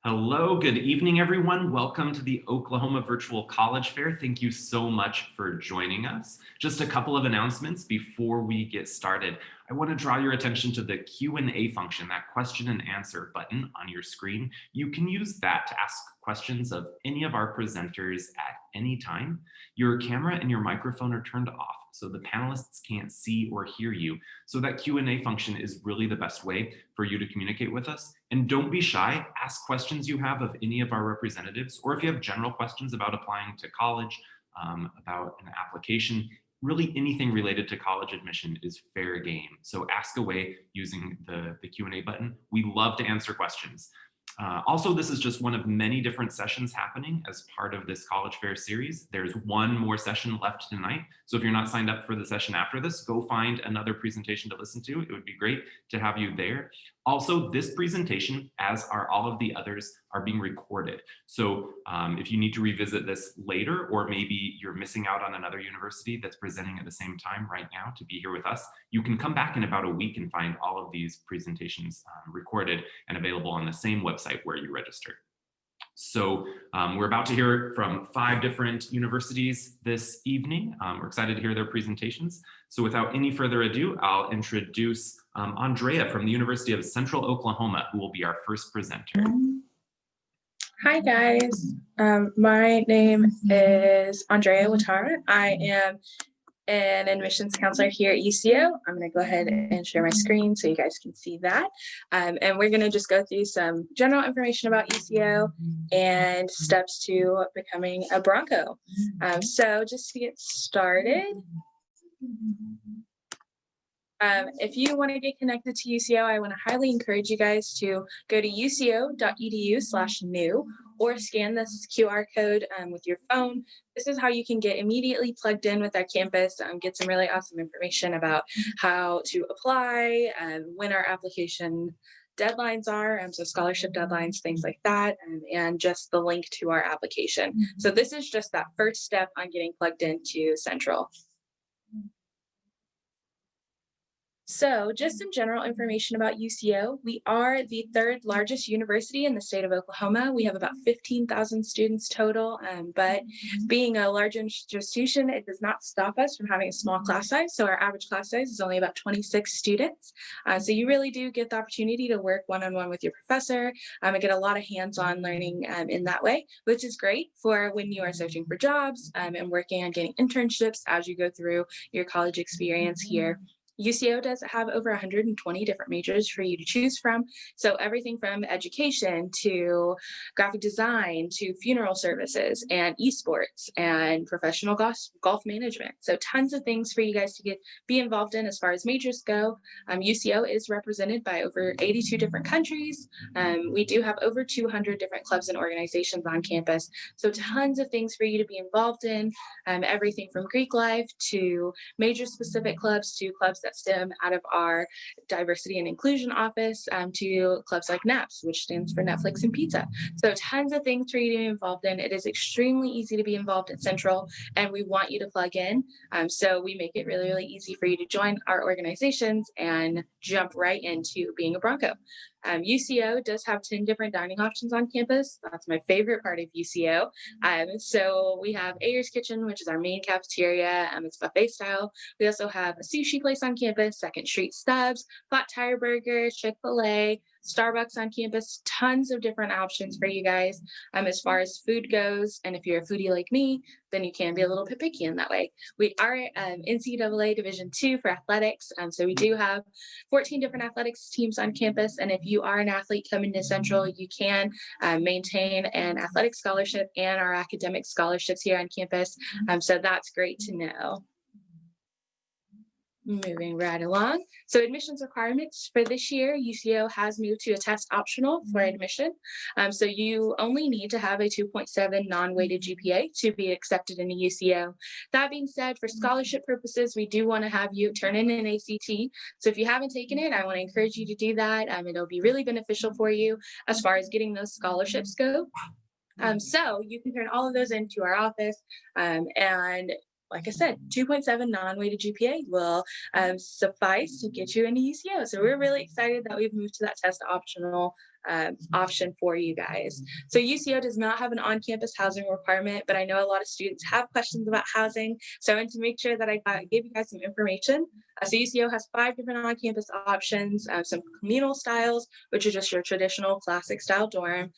Hello, good evening, everyone. Welcome to the Oklahoma Virtual College Fair. Thank you so much for joining us. Just a couple of announcements before we get started. I want to draw your attention to the Q&A function, that question and answer button on your screen. You can use that to ask questions of any of our presenters at any time. Your camera and your microphone are turned off, so the panelists can't see or hear you. So that Q&A function is really the best way for you to communicate with us. And don't be shy, ask questions you have of any of our representatives, or if you have general questions about applying to college, about an application, really anything related to college admission is fair game. So ask away using the Q&A button. We love to answer questions. Also, this is just one of many different sessions happening as part of this College Fair series. There's one more session left tonight. So if you're not signed up for the session after this, go find another presentation to listen to. It would be great to have you there. Also, this presentation, as are all of the others, are being recorded. So if you need to revisit this later, or maybe you're missing out on another university that's presenting at the same time right now to be here with us, you can come back in about a week and find all of these presentations recorded and available on the same website where you registered. So we're about to hear from 5 different universities this evening. We're excited to hear their presentations. So without any further ado, I'll introduce Andrea from the University of Central Oklahoma, who will be our first presenter. Hi guys, my name is Andrea Watara. I am an admissions counselor here at UCO. I'm going to go ahead and share my screen so you guys can see that. And we're going to just go through some general information about UCO and steps to becoming a Bronco. So just to get started, if you want to get connected to UCO, I want to highly encourage you guys to go to uco.edu/new or scan this QR code with your phone. This is how you can get immediately plugged in with our campus, get some really awesome information about how to apply, when our application deadlines are, so scholarship deadlines, things like that, and just the link to our application. So this is just that first step on getting plugged into Central. So just some general information about UCO. We are the 3rd largest university in the state of Oklahoma. We have about 15,000 students total, but being a large institution, it does not stop us from having a small class size. So our average class size is only about 26 students. So you really do get the opportunity to work one-on-one with your professor and get a lot of hands-on learning in that way, which is great for when you are searching for jobs and working on getting internships as you go through your college experience here. UCO does have over 120 different majors for you to choose from. So everything from education to graphic design to funeral services and esports and professional golf management. So tons of things for you guys to be involved in as far as majors go. UCO is represented by over 82 different countries. We do have over 200 different clubs and organizations on campus. So tons of things for you to be involved in, everything from Greek life to major specific clubs to clubs that stem out of our diversity and inclusion office to clubs like NAPS, which stands for Netflix and Pizza. So tons of things for you to be involved in. It is extremely easy to be involved at Central, and we want you to plug in. So we make it really, really easy for you to join our organizations and jump right into being a Bronco. UCO does have 10 different dining options on campus. That's my favorite part of UCO. So we have Ayers Kitchen, which is our main cafeteria. It's buffet style. We also have a sushi place on campus, Second Street Stubbs, Flat Tire Burger, Chick-fil-A, Starbucks on campus, tons of different options for you guys as far as food goes. And if you're a foodie like me, then you can be a little bit picky in that way. We are NCAA Division II for athletics. So we do have 14 different athletics teams on campus. And if you are an athlete coming to Central, you can maintain an athletic scholarship and our academic scholarships here on campus. So that's great to know. Moving right along. So admissions requirements for this year, UCO has moved to a test optional for admission. So you only need to have a 2.7 non-weighted GPA to be accepted into UCO. That being said, for scholarship purposes, we do want to have you turn in an ACT. So if you haven't taken it, I want to encourage you to do that. It'll be really beneficial for you as far as getting those scholarships go. So you can turn all of those into our office and like I said, 2.7 non-weighted GPA will suffice to get you into UCO. So we're really excited that we've moved to that test optional option for you guys. So UCO does not have an on-campus housing requirement, but I know a lot of students have questions about housing. So I wanted to make sure that I gave you guys some information. So UCO has 5 different on-campus options, some communal styles, which are just your traditional classic style dorm,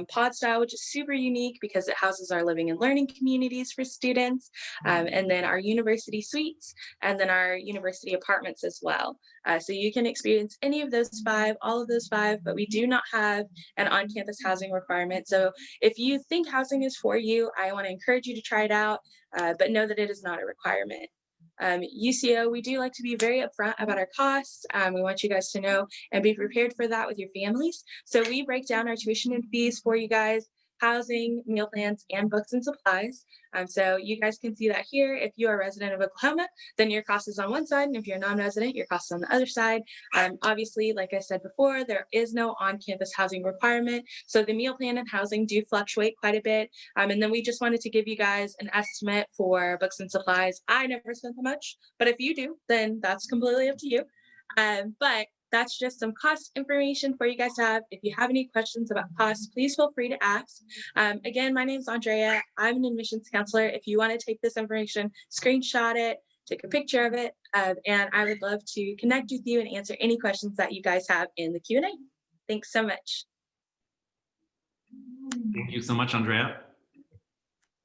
pod style, which is super unique because it houses our living and learning communities for students, and then our university suites, and then our university apartments as well. So you can experience any of those 5, all of those 5, but we do not have an on-campus housing requirement. So if you think housing is for you, I want to encourage you to try it out, but know that it is not a requirement. UCO, we do like to be very upfront about our costs. We want you guys to know and be prepared for that with your families. So we break down our tuition and fees for you guys, housing, meal plans, and books and supplies. So you guys can see that here. If you are a resident of Oklahoma, then your cost is on one side, and if you're a non-resident, your cost is on the other side. Obviously, like I said before, there is no on-campus housing requirement, so the meal plan and housing do fluctuate quite a bit. And then we just wanted to give you guys an estimate for books and supplies. I never spent that much, but if you do, then that's completely up to you. But that's just some cost information for you guys to have. If you have any questions about costs, please feel free to ask. Again, my name is Andrea. I'm an admissions counselor. If you want to take this information, screenshot it, take a picture of it, and I would love to connect with you and answer any questions that you guys have in the Q&A. Thanks so much. Thank you so much, Andrea.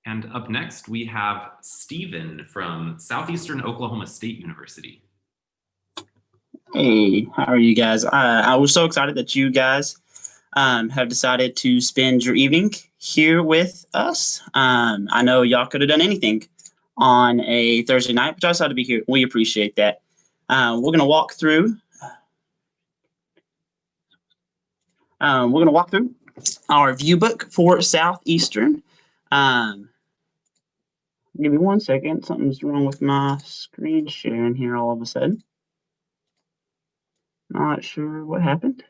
And up next, we have Stephen from Southeastern Oklahoma State University. Hey, how are you guys? I was so excited that you guys have decided to spend your evening here with us. I know y'all could have done anything on a Thursday night, but y'all decided to be here. We appreciate that. We're going to walk through. Our view book for Southeastern. Give me 1 second. Something's wrong with my screen sharing here all of a sudden. Not sure what happened.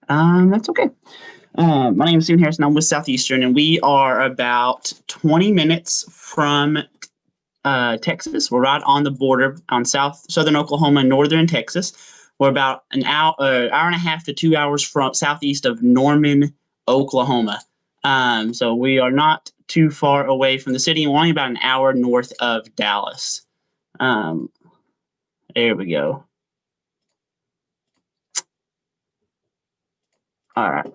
That's okay. My name is Stephen Harrison. I'm with Southeastern, and we are about 20 minutes from Texas. We're right on the border on southern Oklahoma and northern Texas. We're about an hour and a half to 2 hours from southeast of Norman, Oklahoma. So we are not too far away from the city, and we're only about an hour north of Dallas. There we go. All right.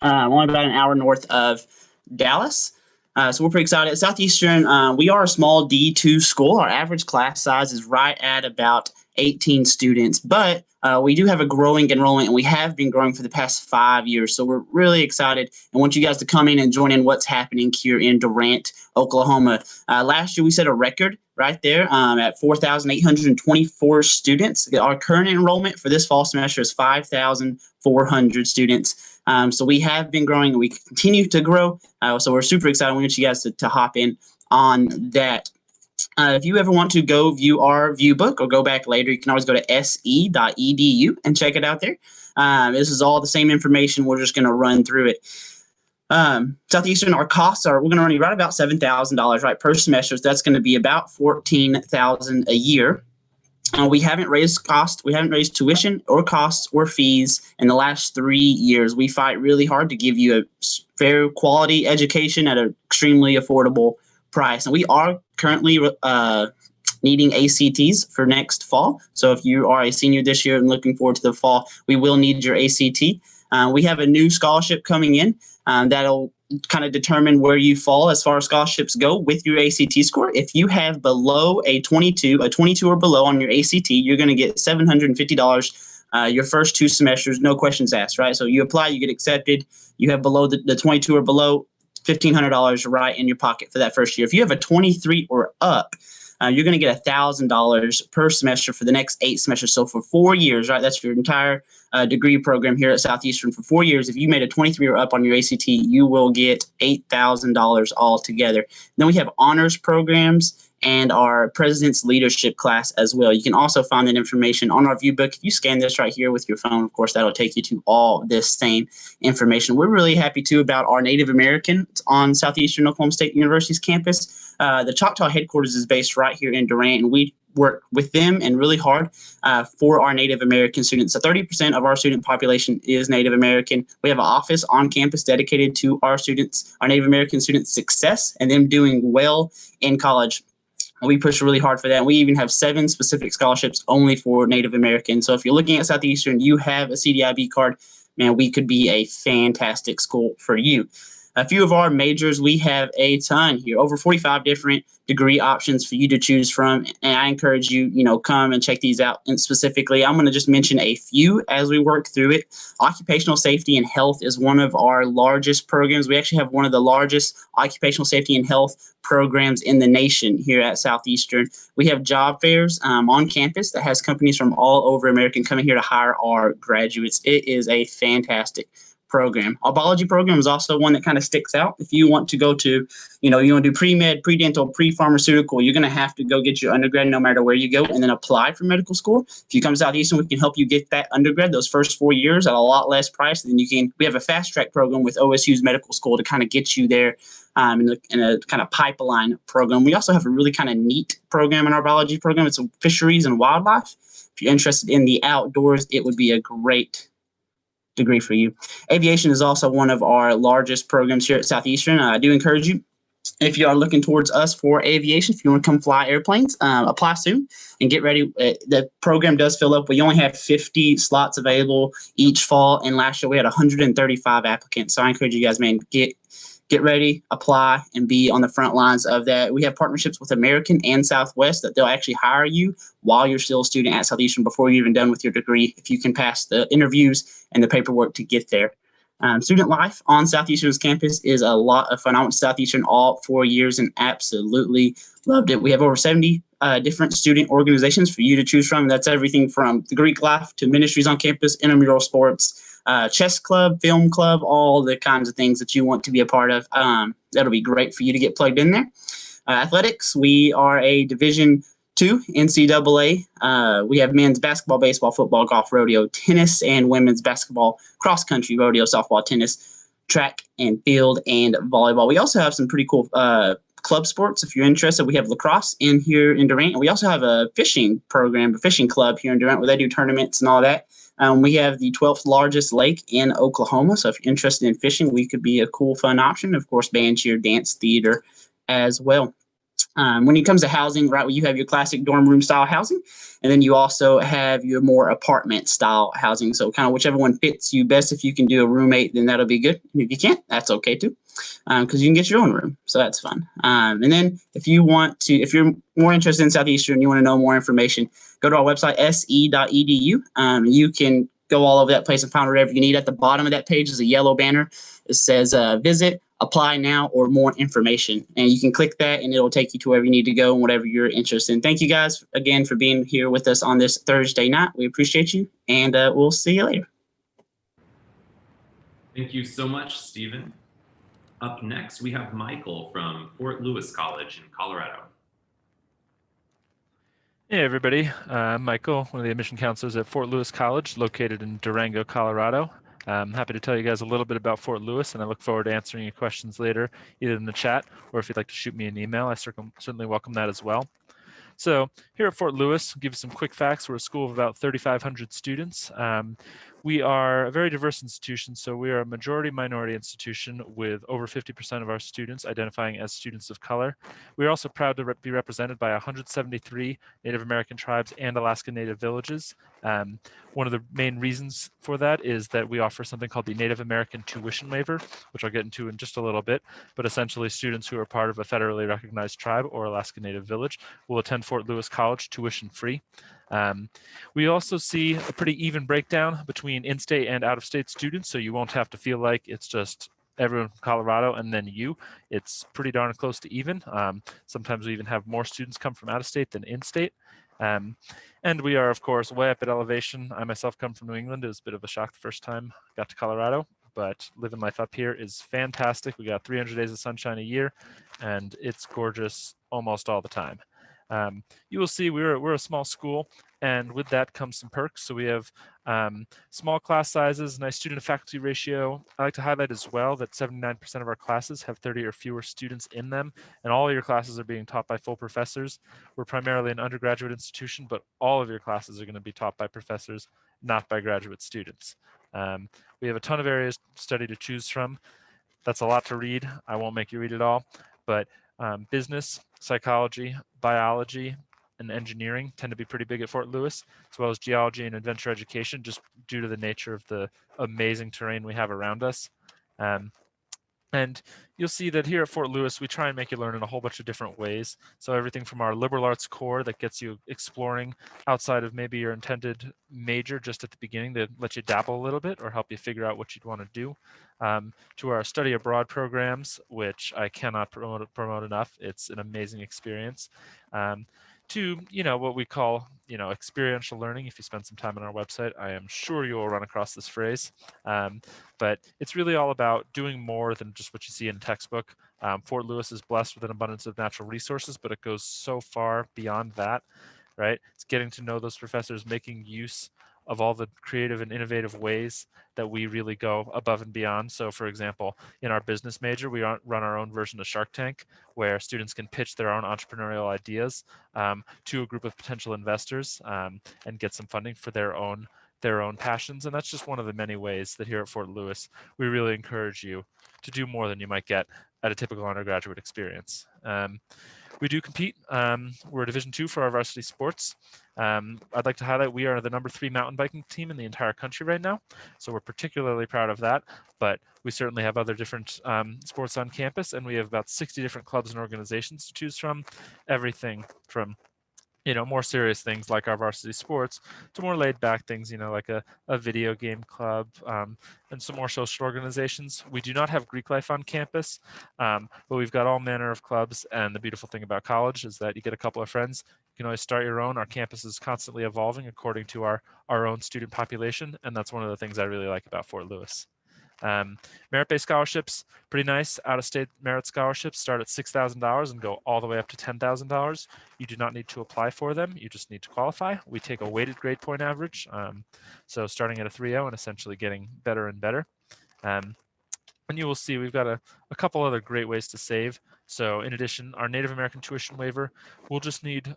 Only about an hour north of Dallas. So we're pretty excited. At Southeastern, we are a small D2 school. Our average class size is right at about 18 students, but we do have a growing enrollment, and we have been growing for the past 5 years. So we're really excited and want you guys to come in and join in what's happening here in Durant, Oklahoma. Last year, we set a record right there at 4,824 students. Our current enrollment for this fall semester is 5,400 students. So we have been growing, and we continue to grow. So we're super excited. We want you guys to hop in on that. If you ever want to go view our view book or go back later, you can always go to se.edu and check it out there. This is all the same information. We're just going to run through it. Southeastern, our costs we're going to run you right about $7,000 right per semester. So that's going to be about $14,000 a year. We haven't raised cost. We haven't raised tuition or costs or fees in the last 3 years. We fight really hard to give you a fair quality education at an extremely affordable price. And we are currently needing ACTs for next fall. So if you are a senior this year and looking forward to the fall, we will need your ACT. We have a new scholarship coming in that'll kind of determine where you fall as far as scholarships go with your ACT score. If you have below a 22 or below on your ACT, you're going to get $750 your first 2 semesters, no questions asked, right? So you apply, you get accepted, you have below the 22 or below, $1,500 right in your pocket for that first year. If you have a 23 or up, you're going to get $1,000 per semester for the next 8 semesters. So for 4 years, right, that's your entire degree program here at Southeastern. For 4 years, if you made a 23 or up on your ACT, you will get $8,000 altogether. Then we have honors programs and our President's Leadership class as well. You can also find that information on our view book. If you scan this right here with your phone, of course, that'll take you to all this same information. We're really happy, too, about our Native Americans on Southeastern Oklahoma State University's campus. The Choctaw headquarters is based right here in Durant, and we work with them and really hard for our Native American students. So 30% of our student population is Native American. We have an office on campus dedicated to our students, our Native American students' success and them doing well in college. We push really hard for that. We even have 7 specific scholarships only for Native Americans. So if you're looking at Southeastern, you have a CDIB card, man, we could be a fantastic school for you. A few of our majors, we have a ton here, over 45 different degree options for you to choose from. And I encourage you, come and check these out. And specifically, I'm going to just mention a few as we work through it. Occupational safety and health is one of our largest programs. We actually have one of the largest occupational safety and health programs in the nation here at Southeastern. We have job fairs on campus that has companies from all over America coming here to hire our graduates. It is a fantastic program. Our biology program is also one that kind of sticks out. If you want to go to, you want to do pre-med, pre-dental, pre-pharmaceutical, you're going to have to go get your undergrad no matter where you go and then apply for medical school. If you come to Southeastern, we can help you get that undergrad those first 4 years at a lot less price than we have a fast track program with OSU's medical school to kind of get you there in a kind of pipeline program. We also have a really kind of neat program in our biology program. It's fisheries and wildlife. If you're interested in the outdoors, it would be a great degree for you. Aviation is also one of our largest programs here at Southeastern. I do encourage you, if you are looking towards us for aviation, if you want to come fly airplanes, apply soon and get ready. The program does fill up. We only have 50 slots available each fall, and last year we had 135 applicants. So I encourage you guys, man, get ready, apply, and be on the front lines of that. We have partnerships with American and Southwest that they'll actually hire you while you're still a student at Southeastern before you're even done with your degree, if you can pass the interviews and the paperwork to get there. Student life on Southeastern's campus is a lot of fun. I went to Southeastern all 4 years and absolutely loved it. We have over 70 different student organizations for you to choose from. That's everything from the Greek life to ministries on campus, intramural sports, chess club, film club, all the kinds of things that you want to be a part of. That'll be great for you to get plugged in there. Athletics, we are a Division II NCAA. We have men's basketball, baseball, football, golf, rodeo, tennis, and women's basketball, cross country, rodeo, softball, tennis, track and field, and volleyball. We also have some pretty cool club sports. If you're interested, we have lacrosse in here in Durant. And we also have a fishing program, a fishing club here in Durant where they do tournaments and all that. We have the 12th largest lake in Oklahoma. So if you're interested in fishing, we could be a cool, fun option. Of course, band, cheer, dance, theater as well. When it comes to housing, right, well, you have your classic dorm room style housing, and then you also have your more apartment style housing. So kind of whichever one fits you best. If you can do a roommate, then that'll be good. And if you can't, that's okay too, because you can get your own room. So that's fun. And then if you're more interested in Southeastern, you want to know more information, go to our website, se.edu. You can go all over that place and find whatever you need. At the bottom of that page is a yellow banner. It says visit, apply now, or more information. And you can click that and it'll take you to wherever you need to go and whatever you're interested in. Thank you guys again for being here with us on this Thursday night. We appreciate you, and we'll see you later. Thank you so much, Stephen. Up next, we have Michael from Fort Lewis College in Colorado. Hey everybody, I'm Michael, one of the admission counselors at Fort Lewis College, located in Durango, Colorado. I'm happy to tell you guys a little bit about Fort Lewis, and I look forward to answering your questions later, either in the chat or if you'd like to shoot me an email, I certainly welcome that as well. So here at Fort Lewis, I'll give you some quick facts. We're a school of about 3,500 students. We are a very diverse institution, so we are a majority minority institution with over 50% of our students identifying as students of color. We are also proud to be represented by 173 Native American tribes and Alaska Native villages. One of the main reasons for that is that we offer something called the Native American Tuition Waiver, which I'll get into in just a little bit, but essentially students who are part of a federally recognized tribe or Alaska Native village will attend Fort Lewis College tuition free. We also see a pretty even breakdown between in-state and out-of-state students, so you won't have to feel like it's just everyone from Colorado and then you. It's pretty darn close to even. Sometimes we even have more students come from out-of-state than in-state. And we are, of course, way up at elevation. I myself come from New England. It was a bit of a shock the first time I got to Colorado, but living life up here is fantastic. We got 300 days of sunshine a year, and it's gorgeous almost all the time. You will see we're a small school, and with that comes some perks. So we have small class sizes, nice student to faculty ratio. I like to highlight as well that 79% of our classes have 30 or fewer students in them, and all of your classes are being taught by full professors. We're primarily an undergraduate institution, but all of your classes are going to be taught by professors, not by graduate students. We have a ton of areas of study to choose from. That's a lot to read. I won't make you read it all, but business, psychology, biology, and engineering tend to be pretty big at Fort Lewis, as well as geology and adventure education, just due to the nature of the amazing terrain we have around us. And you'll see that here at Fort Lewis, we try and make you learn in a whole bunch of different ways. So everything from our liberal arts core that gets you exploring outside of maybe your intended major just at the beginning to let you dabble a little bit or help you figure out what you'd want to do, to our study abroad programs, which I cannot promote enough. It's an amazing experience. To what we call experiential learning. If you spend some time on our website, I am sure you will run across this phrase. But it's really all about doing more than just what you see in a textbook. Fort Lewis is blessed with an abundance of natural resources, but it goes so far beyond that, right? It's getting to know those professors, making use of all the creative and innovative ways that we really go above and beyond. So for example, in our business major, we run our own version of Shark Tank, where students can pitch their own entrepreneurial ideas to a group of potential investors and get some funding for their own passions. And that's just one of the many ways that here at Fort Lewis, we really encourage you to do more than you might get at a typical undergraduate experience. We do compete. We're a Division II for our varsity sports. I'd like to highlight we are the #3 mountain biking team in the entire country right now. So we're particularly proud of that, but we certainly have other different sports on campus, and we have about 60 different clubs and organizations to choose from. Everything from more serious things like our varsity sports to more laid back things, like a video game club and some more social organizations. We do not have Greek life on campus, but we've got all manner of clubs. And the beautiful thing about college is that you get a couple of friends. You can always start your own. Our campus is constantly evolving according to our own student population. And that's one of the things I really like about Fort Lewis. Merit-based scholarships, pretty nice. Out-of-state merit scholarships start at $6,000 and go all the way up to $10,000. You do not need to apply for them. You just need to qualify. We take a weighted grade point average, so starting at a 3.0 and essentially getting better and better. And you will see we've got a couple other great ways to save. So in addition, our Native American tuition waiver, we'll just need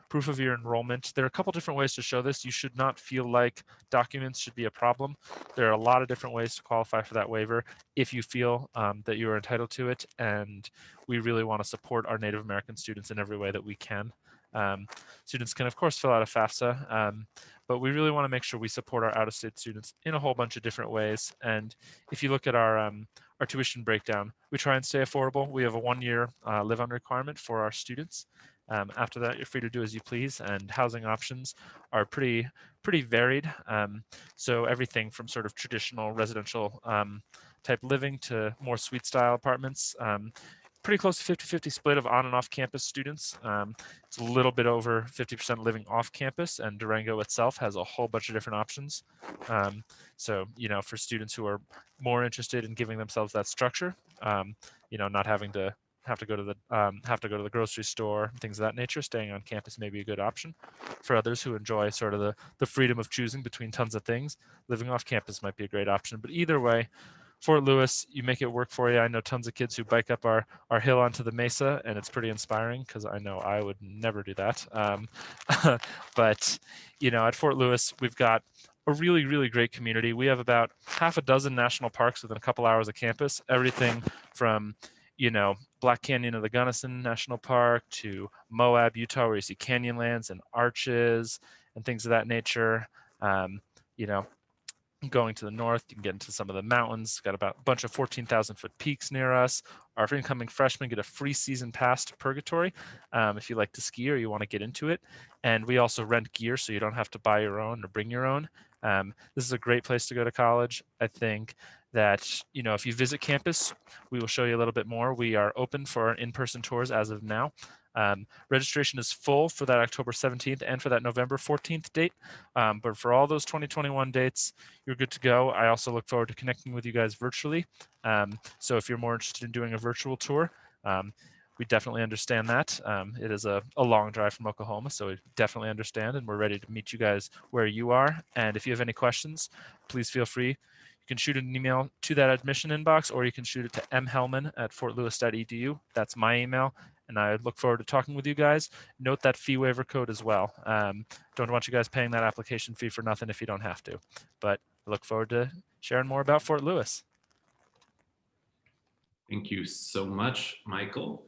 proof of your enrollment. There are a couple different ways to show this. You should not feel like documents should be a problem. There are a lot of different ways to qualify for that waiver if you feel that you are entitled to it. And we really want to support our Native American students in every way that we can. Students can, of course, fill out a FAFSA, but we really want to make sure we support our out-of-state students in a whole bunch of different ways. And if you look at our tuition breakdown, we try and stay affordable. We have a 1-year live-on requirement for our students. After that, you're free to do as you please, and housing options are pretty varied. So everything from sort of traditional residential type living to more suite style apartments. Pretty close to 50-50 split of on and off campus students. It's a little bit over 50% living off campus, and Durango itself has a whole bunch of different options. So, for students who are more interested in giving themselves that structure, not having to go to the grocery store, things of that nature, staying on campus may be a good option. For others who enjoy sort of the freedom of choosing between tons of things, living off campus might be a great option. But either way, Fort Lewis, you make it work for you. I know tons of kids who bike up our hill onto the mesa, and it's pretty inspiring because I know I would never do that. But, at Fort Lewis, we've got a really, really great community. We have about half a dozen national parks within a couple hours of campus, everything from, Black Canyon of the Gunnison National Park to Moab, Utah, where you see canyonlands and arches and things of that nature. Going to the north, you can get into some of the mountains. Got about a bunch of 14,000-foot peaks near us. Our incoming freshmen get a free season pass to Purgatory if you like to ski or you want to get into it. And we also rent gear, so you don't have to buy your own or bring your own. This is a great place to go to college. I think that, if you visit campus, we will show you a little bit more. We are open for in-person tours as of now. Registration is full for that October 17th and for that November 14th date. But for all those 2021 dates, you're good to go. I also look forward to connecting with you guys virtually. So if you're more interested in doing a virtual tour, we definitely understand that. It is a long drive from Oklahoma, so we definitely understand, and we're ready to meet you guys where you are. And if you have any questions, please feel free. You can shoot an email to that admission inbox, or you can shoot it to mhelman@fortlewis.edu. That's my email, and I look forward to talking with you guys. Note that fee waiver code as well. Don't want you guys paying that application fee for nothing if you don't have to. But I look forward to sharing more about Fort Lewis. Thank you so much, Michael.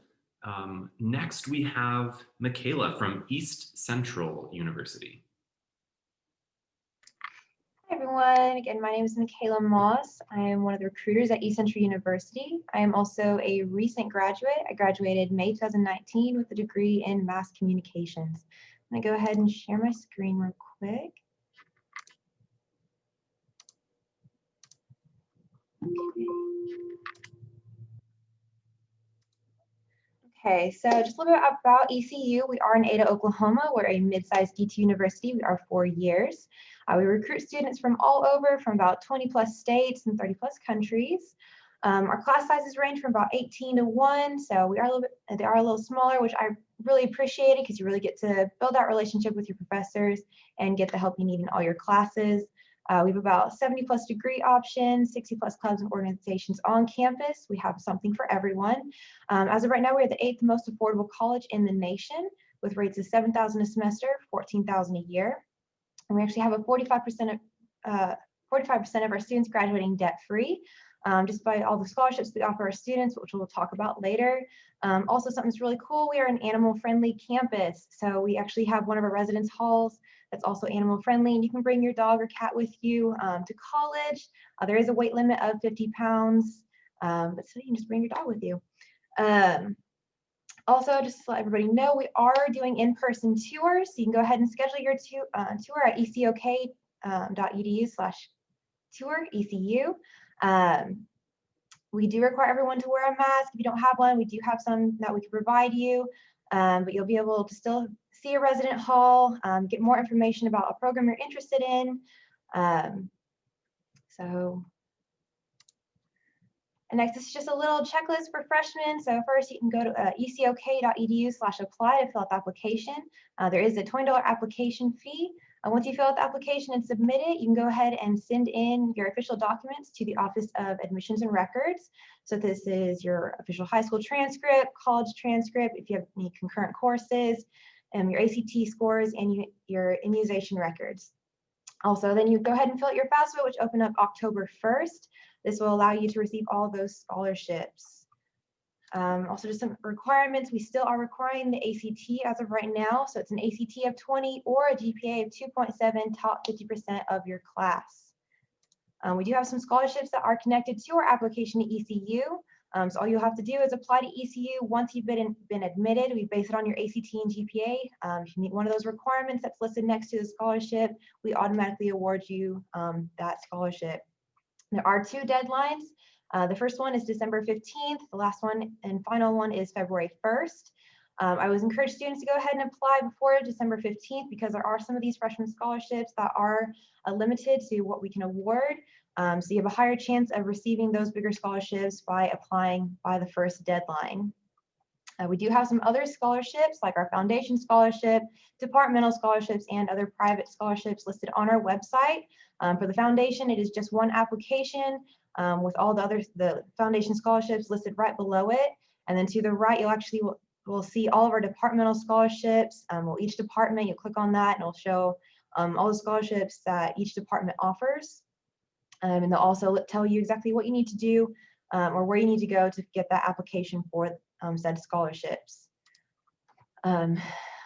Next, we have Michaela from East Central University. Hi everyone, again, my name is Michaela Moss. I am one of the recruiters at East Central University. I am also a recent graduate. I graduated May 2019 with a degree in mass communications. I'm gonna go ahead and share my screen real quick. Okay, so just a little bit about ECU. We are in Ada, Oklahoma. We're a mid-sized D2 university. We are 4 years. We recruit students from all over, from about 20 plus states and 30 plus countries. Our class sizes range from about 18 to 1, so they are a little smaller, which I really appreciate it because you really get to build that relationship with your professors and get the help you need in all your classes. We have about 70 plus degree options, 60 plus clubs and organizations on campus. We have something for everyone. As of right now, we're the 8th most affordable college in the nation with rates of $7,000 a semester, $14,000 a year. And we actually have a 45% of our students graduating debt-free, just by all the scholarships we offer our students, which we'll talk about later. Also, something that's really cool, we are an animal-friendly campus. So we actually have one of our residence halls that's also animal-friendly, and you can bring your dog or cat with you to college. There is a weight limit of 50 pounds, but so you can just bring your dog with you. Also, just to let everybody know, we are doing in-person tours. So you can go ahead and schedule your tour at ecok.edu/tour, ECU. We do require everyone to wear a mask. If you don't have one, we do have some that we can provide you, but you'll be able to still see a resident hall, get more information about a program you're interested in. And next, this is just a little checklist for freshmen. So first, you can go to ecok.edu/apply to fill out the application. There is a $20 application fee. Once you fill out the application and submit it, you can go ahead and send in your official documents to the Office of Admissions and Records. So this is your official high school transcript, college transcript, if you have any concurrent courses, your ACT scores, and your immunization records. Also, then you go ahead and fill out your FAFSA, which opened up October 1st. This will allow you to receive all those scholarships. Also, just some requirements. We still are requiring the ACT as of right now. So it's an ACT of 20 or a GPA of 2.7, top 50% of your class. We do have some scholarships that are connected to our application to ECU. So all you'll have to do is apply to ECU once you've been admitted. We base it on your ACT and GPA. If you meet one of those requirements that's listed next to the scholarship, we automatically award you that scholarship. There are 2 deadlines. The first one is December 15th. The last one and final one is February 1st. I always encourage students to go ahead and apply before December 15th because there are some of these freshman scholarships that are limited to what we can award. So you have a higher chance of receiving those bigger scholarships by applying by the first deadline. We do have some other scholarships like our foundation scholarship, departmental scholarships, and other private scholarships listed on our website. For the foundation, it is just one application with all the foundation scholarships listed right below it. And then to the right, you'll actually will see all of our departmental scholarships. Each department, you'll click on that and it'll show all the scholarships that each department offers. And they'll also tell you exactly what you need to do or where you need to go to get that application for said scholarships.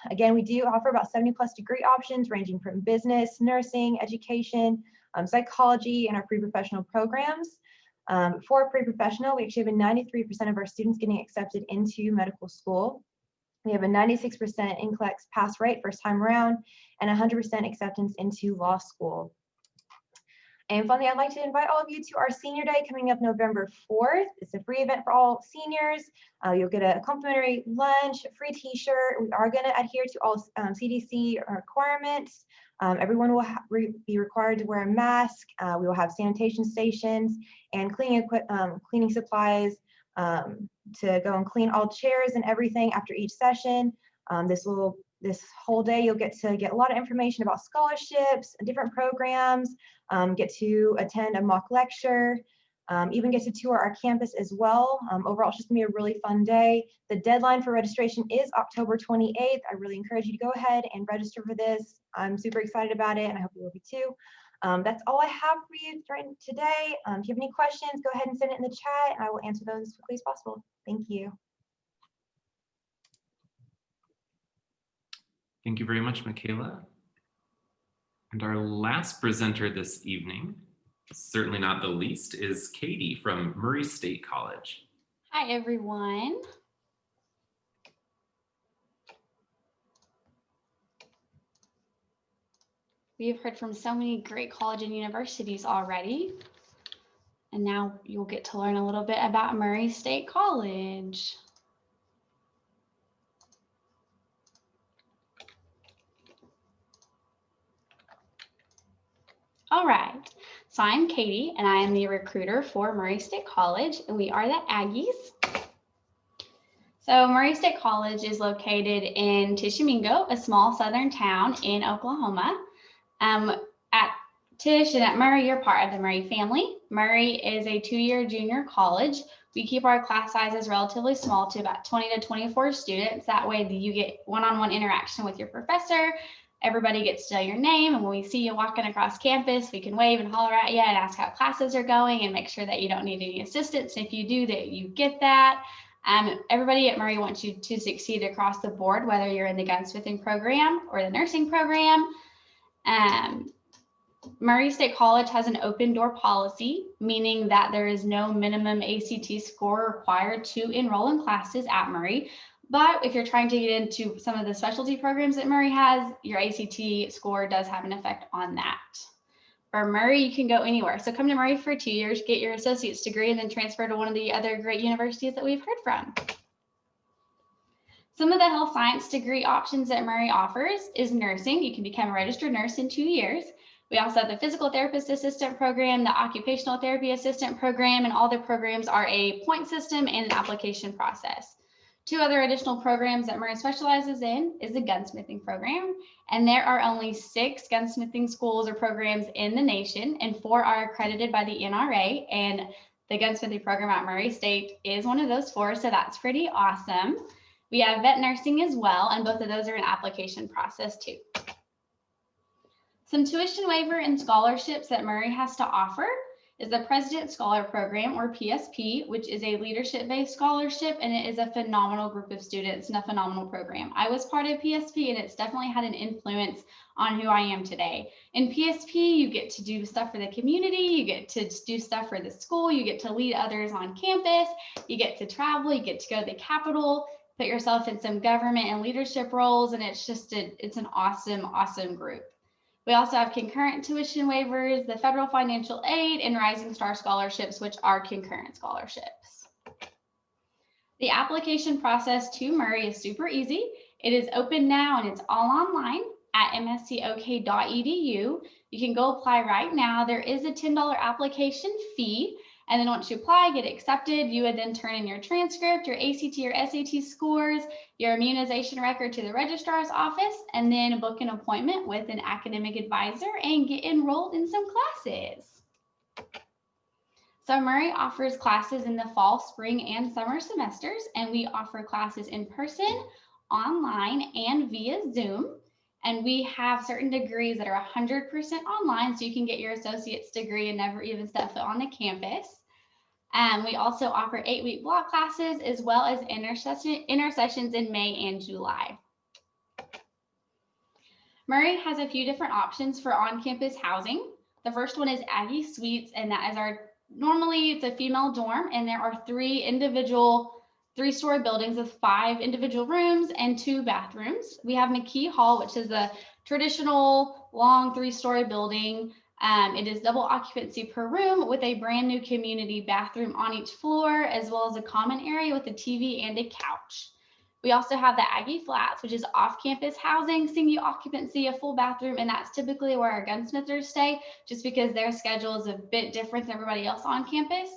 Again, we do offer about 70 plus degree options ranging from business, nursing, education, psychology, and our pre-professional programs. For pre-professional, we actually have a 93% of our students getting accepted into medical school. We have a 96% NCLEX pass rate first time around and 100% acceptance into law school. And finally, I'd like to invite all of you to our Senior Day coming up November 4th. It's a free event for all seniors. You'll get a complimentary lunch, a free t-shirt. We are going to adhere to all CDC requirements. Everyone will be required to wear a mask. We will have sanitation stations and cleaning supplies to go and clean all chairs and everything after each session. This whole day, you'll get to get a lot of information about scholarships, different programs, get to attend a mock lecture, even get to tour our campus as well. Overall, it's just gonna be a really fun day. The deadline for registration is October 28th. I really encourage you to go ahead and register for this. I'm super excited about it, and I hope you will be too. That's all I have for you today. If you have any questions, go ahead and send it in the chat, and I will answer those as quickly as possible. Thank you. Thank you very much, Michaela. And our last presenter this evening, certainly not the least, is Katie from Murray State College. Hi, everyone. We have heard from so many great colleges and universities already. And now you'll get to learn a little bit about Murray State College. All right, so I'm Katie, and I am the recruiter for Murray State College, and we are the Aggies. So Murray State College is located in Tishomingo, a small southern town in Oklahoma. At Tish and at Murray, you're part of the Murray family. Murray is a 2-year junior college. We keep our class sizes relatively small to about 20 to 24 students. That way you get one-on-one interaction with your professor. Everybody gets to know your name, and when we see you walking across campus, we can wave and holler at you and ask how classes are going and make sure that you don't need any assistance. If you do, that you get that. Everybody at Murray wants you to succeed across the board, whether you're in the gunsmithing program or the nursing program. Murray State College has an open door policy, meaning that there is no minimum ACT score required to enroll in classes at Murray. But if you're trying to get into some of the specialty programs that Murray has, your ACT score does have an effect on that. For Murray, you can go anywhere. So come to Murray for 2 years, get your associate's degree, and then transfer to one of the other great universities that we've heard from. Some of the health science degree options that Murray offers is nursing. You can become a registered nurse in 2 years. We also have the physical therapist assistant program, the occupational therapy assistant program, and all the programs are a point system and an application process. 2 other additional programs that Murray specializes in is the gunsmithing program, and there are only 6 gunsmithing schools or programs in the nation, and 4 are accredited by the NRA, and the gunsmithing program at Murray State is one of those 4, so that's pretty awesome. We have vet nursing as well, and both of those are an application process too. Some tuition waiver and scholarships that Murray has to offer is the President Scholar Program, or PSP, which is a leadership-based scholarship, and it is a phenomenal group of students and a phenomenal program. I was part of PSP, and it's definitely had an influence on who I am today. In PSP, you get to do stuff for the community, you get to do stuff for the school, you get to lead others on campus, you get to travel, you get to go to the Capitol, put yourself in some government and leadership roles, and it's just it's an awesome, awesome group. We also have concurrent tuition waivers, the federal financial aid, and Rising Star scholarships, which are concurrent scholarships. The application process to Murray is super easy. It is open now, and it's all online at mscok.edu. You can go apply right now. There is a $10 application fee. And then once you apply, get accepted, you would then turn in your transcript, your ACT or SAT scores, your immunization record to the registrar's office, and then book an appointment with an academic advisor and get enrolled in some classes. So Murray offers classes in the fall, spring, and summer semesters, and we offer classes in person, online, and via Zoom. And we have certain degrees that are 100% online, so you can get your associate's degree and never even step foot on the campus. We also offer 8-week block classes, as well as intersessions in May and July. Murray has a few different options for on-campus housing. The first one is Aggie Suites, and that is normally it's a female dorm, and there are 3 individual 3-story buildings with 5 individual rooms and 2 bathrooms. We have McKee Hall, which is a traditional long 3-story building. It is double occupancy per room with a brand new community bathroom on each floor, as well as a common area with a TV and a couch. We also have the Aggie Flats, which is off-campus housing, single occupancy, a full bathroom, and that's typically where our gunsmithers stay, just because their schedule is a bit different than everybody else on campus.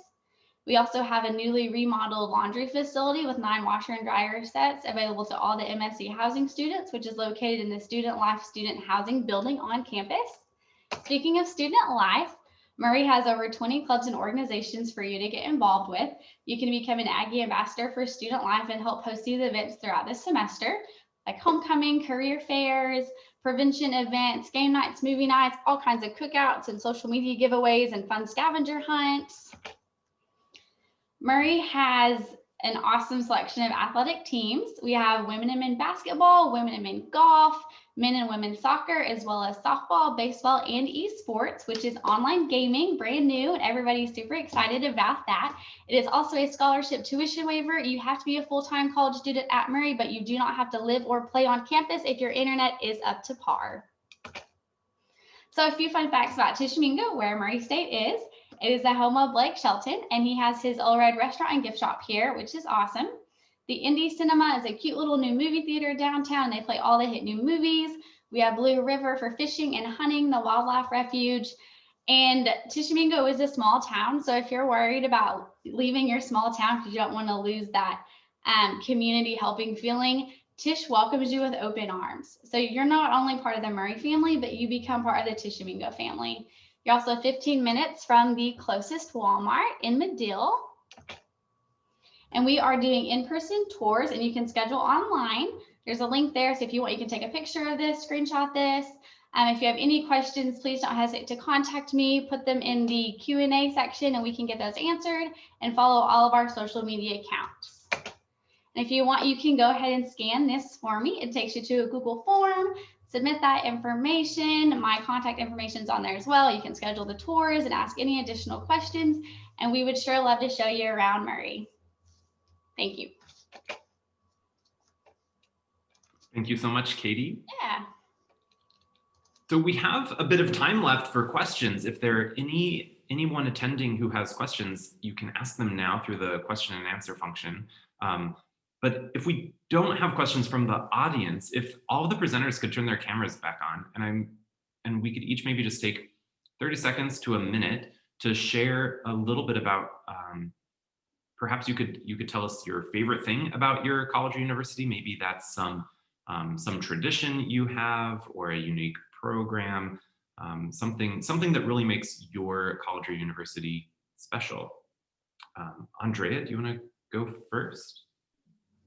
We also have a newly remodeled laundry facility with 9 washer and dryer sets available to all the MSC housing students, which is located in the Student Life Student Housing building on campus. Speaking of student life, Murray has over 20 clubs and organizations for you to get involved with. You can become an Aggie ambassador for student life and help host these events throughout the semester, like homecoming, career fairs, prevention events, game nights, movie nights, all kinds of cookouts and social media giveaways and fun scavenger hunts. Murray has an awesome selection of athletic teams. We have women and men basketball, women and men golf, men and women soccer, as well as softball, baseball, and esports, which is online gaming, brand new, and everybody's super excited about that. It is also a scholarship tuition waiver. You have to be a full-time college student at Murray, but you do not have to live or play on campus if your internet is up to par. So a few fun facts about Tishomingo, where Murray State is. It is the home of Blake Shelton, and he has his Old Red restaurant and gift shop here, which is awesome. The Indy Cinema is a cute little new movie theater downtown. They play all the hit new movies. We have Blue River for fishing and hunting, the wildlife refuge. And Tishomingo is a small town, so if you're worried about leaving your small town because you don't want to lose that community helping feeling, Tish welcomes you with open arms. So you're not only part of the Murray family, but you become part of the Tishomingo family. You're also 15 minutes from the closest Walmart in Medill. And we are doing in-person tours, and you can schedule online. There's a link there, so if you want, you can take a picture of this, screenshot this. If you have any questions, please don't hesitate to contact me. Put them in the Q&A section, and we can get those answered, and follow all of our social media accounts. And if you want, you can go ahead and scan this for me. It takes you to a Google form. Submit that information. My contact information is on there as well. You can schedule the tours and ask any additional questions, and we would sure love to show you around Murray. Thank you. Thank you so much, Katie. Yeah. So we have a bit of time left for questions. If there are anyone attending who has questions, you can ask them now through the question and answer function. But if we don't have questions from the audience, if all of the presenters could turn their cameras back on, and we could each maybe just take 30 seconds to a minute to share a little bit about, perhaps you could tell us your favorite thing about your college or university. Maybe that's some tradition you have or a unique program, something that really makes your college or university special. Andrea, do you want to go first?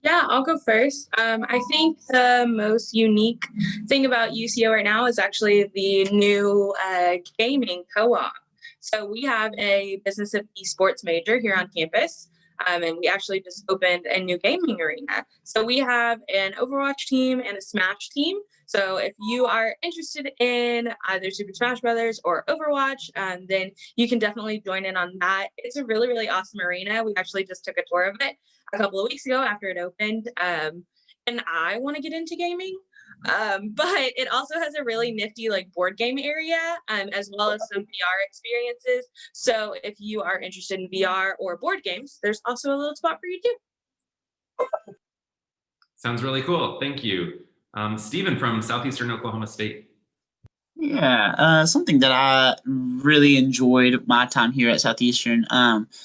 Yeah, I'll go first. I think the most unique thing about UCO right now is actually the new gaming co-op. So we have a business of esports major here on campus, and we actually just opened a new gaming arena. So we have an Overwatch team and a Smash team. So if you are interested in either Super Smash Brothers or Overwatch, then you can definitely join in on that. It's a really, really awesome arena. We actually just took a tour of it a couple of weeks ago after it opened, and I want to get into gaming, but it also has a really nifty like board game area, as well as some VR experiences. So if you are interested in VR or board games, there's also a little spot for you too. Sounds really cool. Thank you. Stephen from Southeastern Oklahoma State. Yeah, something that I really enjoyed my time here at Southeastern.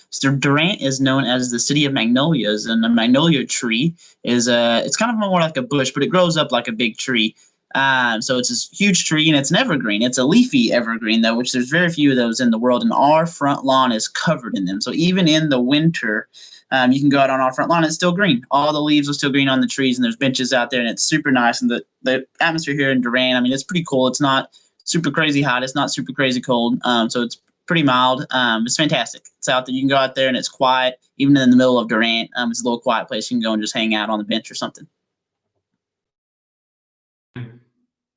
So Durant is known as the city of magnolias, and the magnolia tree is it's kind of more like a bush, but it grows up like a big tree. So it's this huge tree, and it's an evergreen. It's a leafy evergreen, though, which there's very few of those in the world, and our front lawn is covered in them. So even in the winter, you can go out on our front lawn, it's still green. All the leaves are still green on the trees, and there's benches out there, and it's super nice. And the atmosphere here in Durant, I mean, it's pretty cool. It's not super crazy hot. It's not super crazy cold. So it's pretty mild. It's fantastic. It's out there. You can go out there, and it's quiet. Even in the middle of Durant, it's a little quiet place. You can go and just hang out on the bench or something.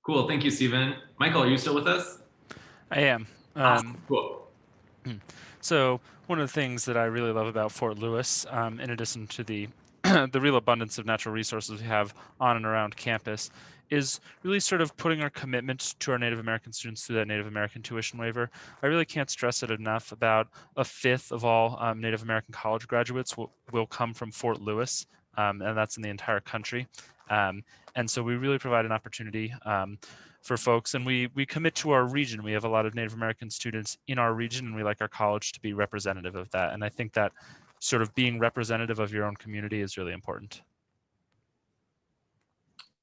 Cool. Thank you, Stephen. Michael, are you still with us? I am. Awesome. Cool. So one of the things that I really love about Fort Lewis, in addition to the the real abundance of natural resources we have on and around campus, is really sort of putting our commitment to our Native American students through that Native American tuition waiver. I really can't stress it enough. About a fifth of all Native American college graduates will come from Fort Lewis, and that's in the entire country. And so we really provide an opportunity for folks, and we commit to our region. We have a lot of Native American students in our region, and we like our college to be representative of that. And I think that sort of being representative of your own community is really important.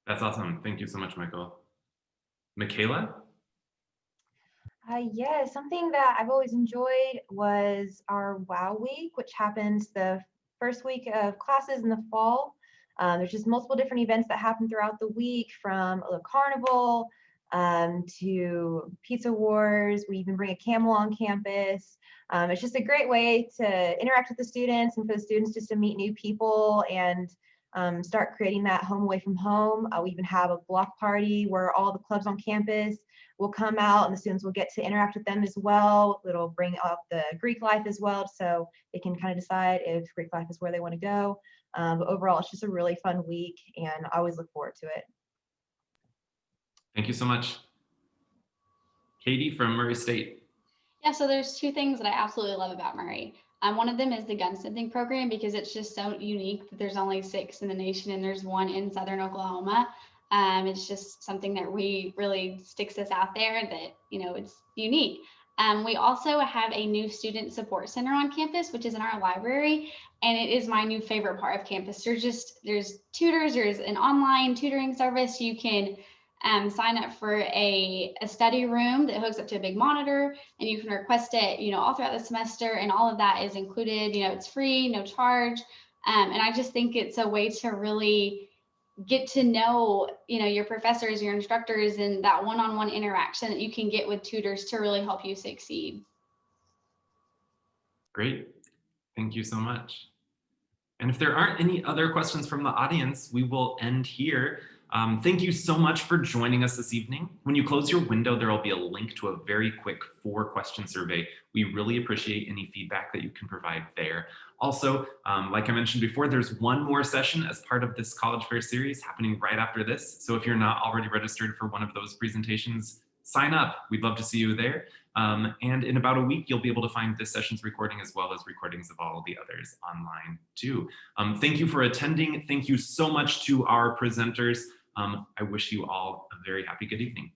That's awesome. Thank you so much, Michael. Michaela? Yeah, something that I've always enjoyed was our WOW Week, which happens the first week of classes in the fall. There's just multiple different events that happen throughout the week, from a little carnival to pizza wars. We even bring a camel on campus. It's just a great way to interact with the students and for the students just to meet new people and start creating that home away from home. We even have a block party where all the clubs on campus will come out and the students will get to interact with them as well. It'll bring up the Greek life as well, so they can kind of decide if Greek life is where they want to go. But overall, it's just a really fun week, and I always look forward to it. Thank you so much. Katie from Murray State. Yeah, so there's two things that I absolutely love about Murray. One of them is the gunsmithing program, because it's just so unique that there's only 6 in the nation and there's 1 in Southern Oklahoma. It's just something that really sticks us out there, that, you know, it's unique. We also have a new student support center on campus, which is in our library, and it is my new favorite part of campus. There's tutors, there's an online tutoring service. You can sign up for a study room that hooks up to a big monitor, and you can request it, you know, all throughout the semester, and all of that is included. You know, it's free, no charge. And I just think it's a way to really get to know, you know, your professors, your instructors, and that one-on-one interaction that you can get with tutors to really help you succeed. Great. Thank you so much. And if there aren't any other questions from the audience, we will end here. Thank you so much for joining us this evening. When you close your window, there will be a link to a very quick 4-question survey. We really appreciate any feedback that you can provide there. Also, like I mentioned before, there's one more session as part of this College Fair series happening right after this. So if you're not already registered for one of those presentations, sign up. We'd love to see you there. And in about a week, you'll be able to find this session's recording as well as recordings of all the others online too. Thank you for attending. Thank you so much to our presenters. I wish you all a very happy good evening.